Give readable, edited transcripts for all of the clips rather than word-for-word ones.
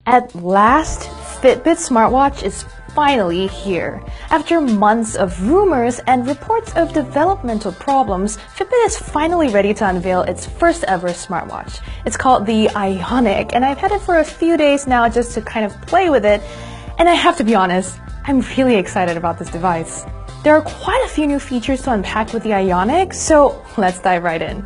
At last, Fitbit smartwatch is finally here. After months of rumors and reports of developmental problems, Fitbit is finally ready to unveil its first ever smartwatch. It's called the Ionic, and I've had it for a few days now just to kind of play with it, and I have to be honest, I'm really excited about this device. There are quite a few new features to unpack with the Ionic, so let's dive right in.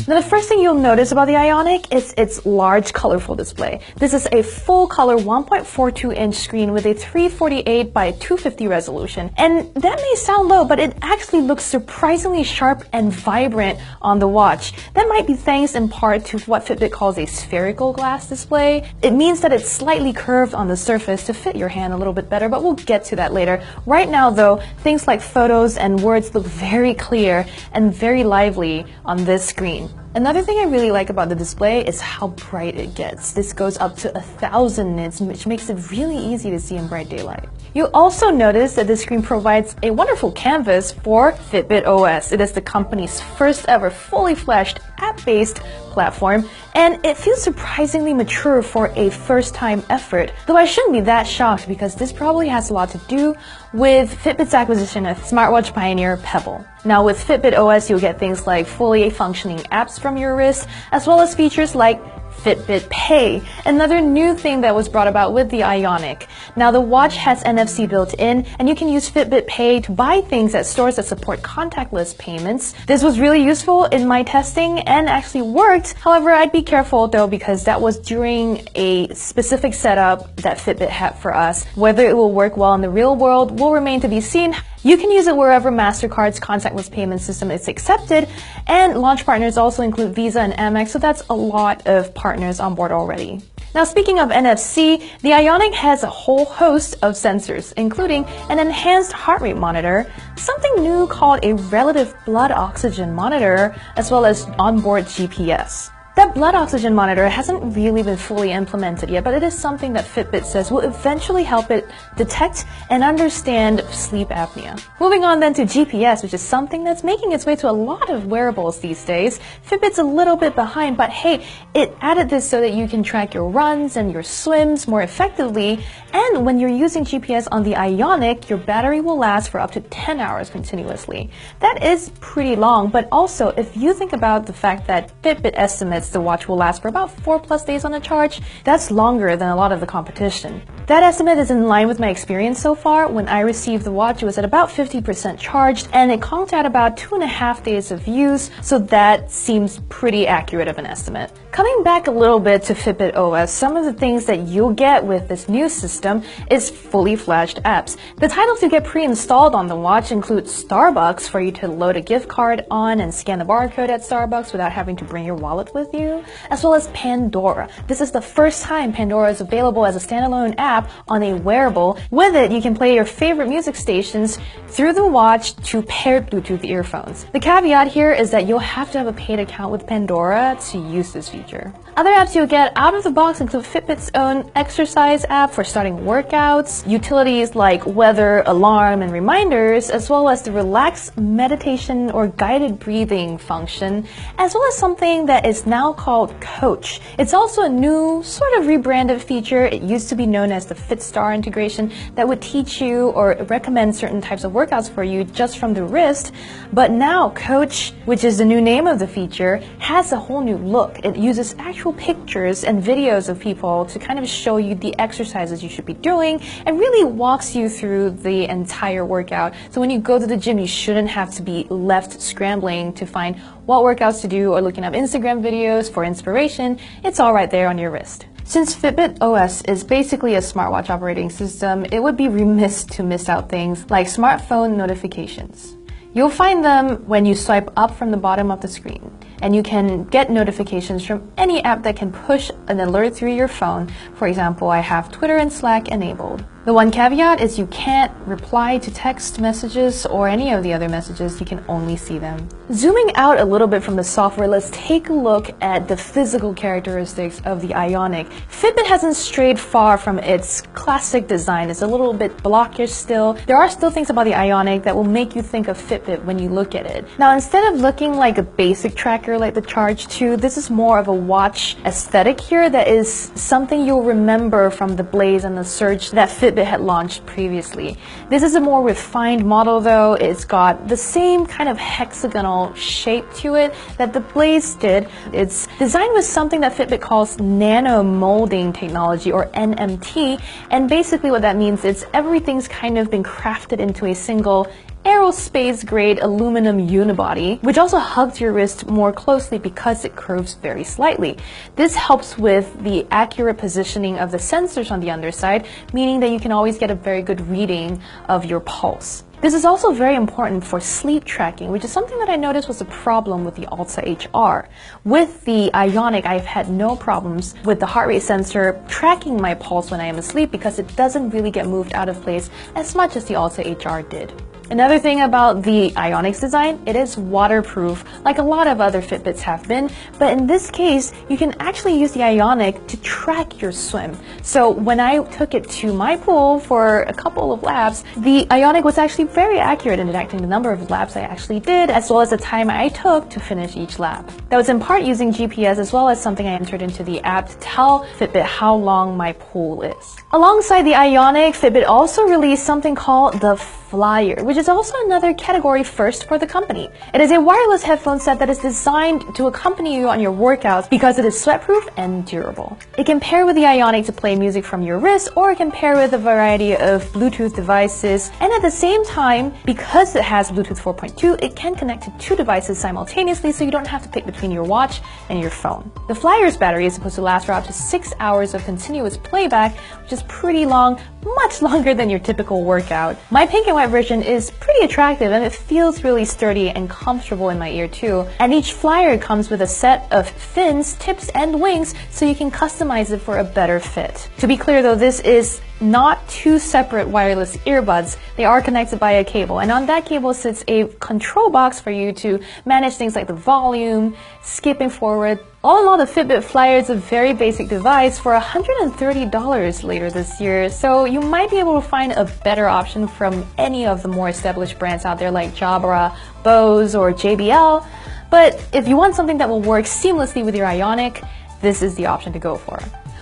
Now, the first thing you'll notice about the Ionic is its large, colorful display. This is a full-color 1.42-inch screen with a 348 by 250 resolution. And that may sound low, but it actually looks surprisingly sharp and vibrant on the watch. That might be thanks in part to what Fitbit calls a spherical glass display. It means that it's slightly curved on the surface to fit your hand a little bit better, but we'll get to that later. Right now, though, things like photos and words look very clear and very lively on this screen. Another thing I really like about the display is how bright it gets. This goes up to 1,000 nits, which makes it really easy to see in bright daylight. You'll also notice that the screen provides a wonderful canvas for Fitbit OS. It is the company's first ever fully fleshed app-based platform, and it feels surprisingly mature for a first-time effort. Though I shouldn't be that shocked because this probably has a lot to do with Fitbit's acquisition of smartwatch pioneer Pebble. Now with Fitbit OS, you'll get things like fully functioning apps from your wrist, as well as features like Fitbit Pay, another new thing that was brought about with the Ionic. Now the watch has NFC built in, and you can use Fitbit Pay to buy things at stores that support contactless payments. This was really useful in my testing and actually worked. However, I'd be careful though because that was during a specific setup that Fitbit had for us. Whether it will work well in the real world will remain to be seen. You can use it wherever MasterCard's contactless payment system is accepted, and launch partners also include Visa and Amex, so that's a lot of partners on board already. Now speaking of NFC, the Ionic has a whole host of sensors, including an enhanced heart rate monitor, something new called a relative blood oxygen monitor, as well as onboard GPS. That blood oxygen monitor hasn't really been fully implemented yet, but it is something that Fitbit says will eventually help it detect and understand sleep apnea. Moving on then to GPS, which is something that's making its way to a lot of wearables these days. Fitbit's a little bit behind, but hey, it added this so that you can track your runs and your swims more effectively, and when you're using GPS on the Ionic, your battery will last for up to 10 hours continuously. That is pretty long, but also if you think about the fact that Fitbit estimates the watch will last for about 4+ days on a charge, that's longer than a lot of the competition. That estimate is in line with my experience so far. When I received the watch, it was at about 50% charged, and it conked out about 2.5 days of use, so that seems pretty accurate of an estimate. Coming back a little bit to Fitbit OS, some of the things that you'll get with this new system is fully fledged apps. The titles you get pre-installed on the watch include Starbucks for you to load a gift card on and scan the barcode at Starbucks without having to bring your wallet with you, as well as Pandora. This is the first time Pandora is available as a standalone app on a wearable. With it, you can play your favorite music stations through the watch to paired Bluetooth earphones. The caveat here is that you'll have to have a paid account with Pandora to use this feature. Other apps you'll get out of the box include Fitbit's own exercise app for starting workouts, utilities like weather, alarm, and reminders, as well as the relaxed meditation or guided breathing function, as well as something that is now called Coach. It's also a new, sort of rebranded feature. It used to be known as the FitStar integration that would teach you or recommend certain types of workouts for you just from the wrist, but now Coach, which is the new name of the feature, has a whole new look. It uses actual pictures and videos of people to kind of show you the exercises you should be doing and really walks you through the entire workout. So when you go to the gym, you shouldn't have to be left scrambling to find what workouts to do or looking up Instagram videos for inspiration. It's all right there on your wrist. Since Fitbit OS is basically a smartwatch operating system, it would be remiss to miss out things like smartphone notifications. You'll find them when you swipe up from the bottom of the screen, and you can get notifications from any app that can push an alert through your phone. For example, I have Twitter and Slack enabled. The one caveat is you can't reply to text messages or any of the other messages, you can only see them. Zooming out a little bit from the software, let's take a look at the physical characteristics of the Ionic. Fitbit hasn't strayed far from its classic design. It's a little bit blockish still. There are still things about the Ionic that will make you think of Fitbit when you look at it. Now, instead of looking like a basic tracker like the Charge 2, this is more of a watch aesthetic here that is something you'll remember from the Blaze and the Surge that Fitbit had launched previously. This is a more refined model though. It's got the same kind of hexagonal shape to it that the Blaze did. It's designed with something that Fitbit calls nano molding technology, or NMT, and basically what that means is everything's kind of been crafted into a single aerospace grade aluminum unibody, which also hugs your wrist more closely because it curves very slightly. This helps with the accurate positioning of the sensors on the underside, meaning that you can always get a very good reading of your pulse. This is also very important for sleep tracking, which is something that I noticed was a problem with the Alta HR. With the Ionic, I've had no problems with the heart rate sensor tracking my pulse when I am asleep because it doesn't really get moved out of place as much as the Alta HR did. Another thing about the Ionic's design, it is waterproof, like a lot of other Fitbits have been, but in this case, you can actually use the Ionic to track your swim. So when I took it to my pool for a couple of laps, the Ionic was actually very accurate in detecting the number of laps I actually did, as well as the time I took to finish each lap. That was in part using GPS as well as something I entered into the app to tell Fitbit how long my pool is. Alongside the Ionic, Fitbit also released something called the Flyer, which is also another category first for the company. It is a wireless headphone set that is designed to accompany you on your workouts because it is sweatproof and durable. It can pair with the Ionic to play music from your wrist, or it can pair with a variety of Bluetooth devices, and at the same time, because it has Bluetooth 4.2, it can connect to two devices simultaneously, so you don't have to pick between your watch and your phone. The Flyer's battery is supposed to last for up to 6 hours of continuous playback, which is pretty long, much longer than your typical workout. My pink and white version is pretty attractive and it feels really sturdy and comfortable in my ear too. And each Flyer comes with a set of fins, tips, and wings so you can customize it for a better fit. To be clear though, this is not two separate wireless earbuds. They are connected by a cable, and on that cable sits a control box for you to manage things like the volume, skipping forward. All in all, the Fitbit Flyer is a very basic device for $130 later this year, so you might be able to find a better option from any of the more established brands out there like Jabra, Bose, or JBL. But if you want something that will work seamlessly with your Ionic, this is the option to go for.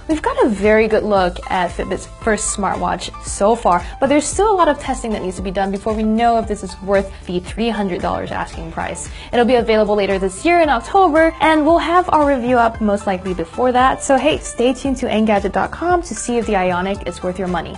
We've got a very good look at Fitbit's first smartwatch so far, but there's still a lot of testing that needs to be done before we know if this is worth the $300 asking price. It'll be available later this year in October, and we'll have our review up most likely before that. So hey, stay tuned to Engadget.com to see if the Ionic is worth your money.